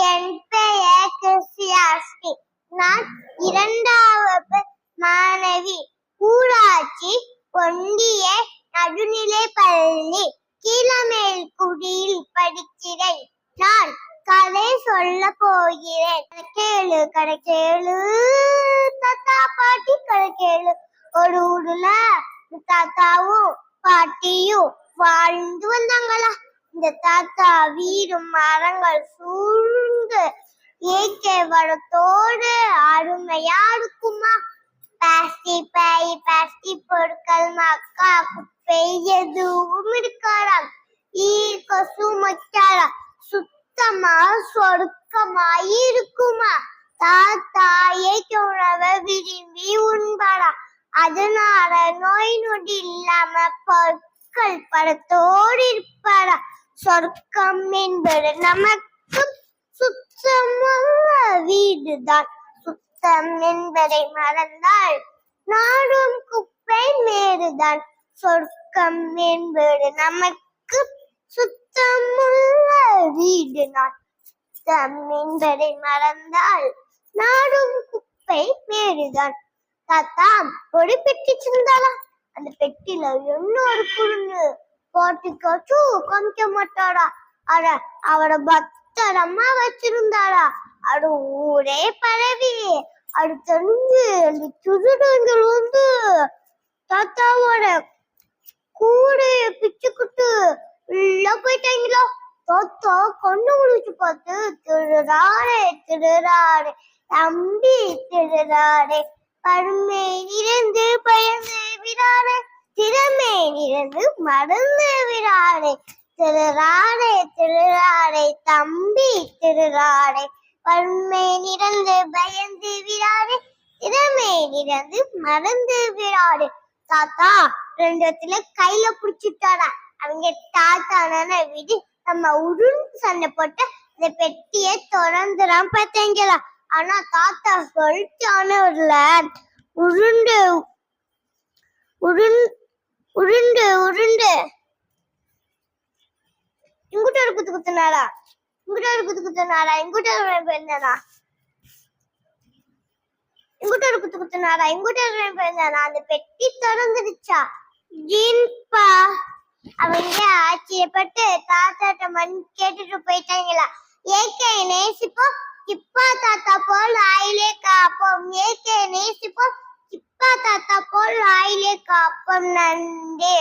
என் பெயர் கிறிஸ்டியாஸ்டி. நான் 2வது மாணவி. ஊராட்சி ஒன்றிய நடுநிலைப்பள்ளி கீழமேல்குடியில் படிக்கிறேன். நான் கதை சொல்ல போகிறேன். கணக்கேளு தாத்தா பாட்டி கணக்கேளு. ஒரு ஊர்ல தாத்தாவும் பாட்டியும் வாழ்ந்து வந்தாங்களா. இந்த தாத்தா வீடும் மரங்கள் சூழ்ந்து இயற்கை வளத்தோடு அருமையா இருக்குமா. பிளாஸ்டிக் பொருட்கள் மக்கா குப்பை எதுவும் இருக்காராம். கொசு மச்சாரா சுத்தமா சொர்க்கமாய் இருக்குமா. தாத்தா இயற்கை உணவை விரும்பி உண்பாரா. அதனால நோய் நொடி இல்லாம பொருட்கள் படத்தோடு இருப்பாரா. சொர்க்கம் என்பது நமக்கு சுத்தமுள்ள வீடுதான். சுத்தம் என்பதை மறந்தால் நாடும் குப்பை மேடுதான். சொர்க்கம் என்பது நமக்கு சுத்தமுள்ள வீடுதான். சுத்தம் என்பதை மறந்தால் நாடும் குப்பை மேடுதான். தாத்தா ஒரு பெட்டி சிந்தாளா. அந்த பெட்டியில இன்னொரு குழுன்னு போட்டுக்கோச்சு காமிக்க மாட்டாரா. அவரை பத்திரமா வச்சிருந்தாரா. அது ஊரே பரவி அது தெரிஞ்சு அந்த திருடங்கள் வந்து தாத்தாவோட கூடைய பிச்சுக்கிட்டு உள்ள போயிட்டாங்களா. தாத்தா கண்ணு முடிச்சு பார்த்து திருடாரே தம்பி திருடாரே. பருமை நிறைந்து பயந்து விடாரே. திறமை நிறைந்து மறந்து விடாரே. திருடாரே தம்பி திருடாரே. பருமை நிறைந்து பயந்து விடாரே. திறமை நிறைந்து மறந்து விடாரே. தாத்தா 2 இடத்துல கையில புடிச்சுட்டாரா. அவங்க தாத்தான விடு நம்ம உருண்டு சண்டை போட்டு அந்த பெட்டிய திறந்துலாம் பார்த்தீங்களா. ஆனா தாத்தா சொல்லிட்டானல உருண்டு உருண்டு உருண்டு உருண்டு இங்குட்ட ஒரு குத்து குத்துனாரா. இங்குட்ட ஒரு குத்து குத்துனாரா. இங்குட்ட ஒரு குத்து குத்துனாரா. அந்த பெட்டி திறந்துடுச்சா. ஜீன்பா அவங்க ஆச்சரியப்பட்டு தாத்தாட்ட மண் கேட்டுட்டு போயிட்டாங்களா. இயற்கையை நேசிப்போம் கிப்பா தாத்தா போல் ஆயிலே காப்போம். இயற்கையை நேசிப்போம் கிப்பா தாத்தா போல் ஆயிலே காப்போம். நன்றி.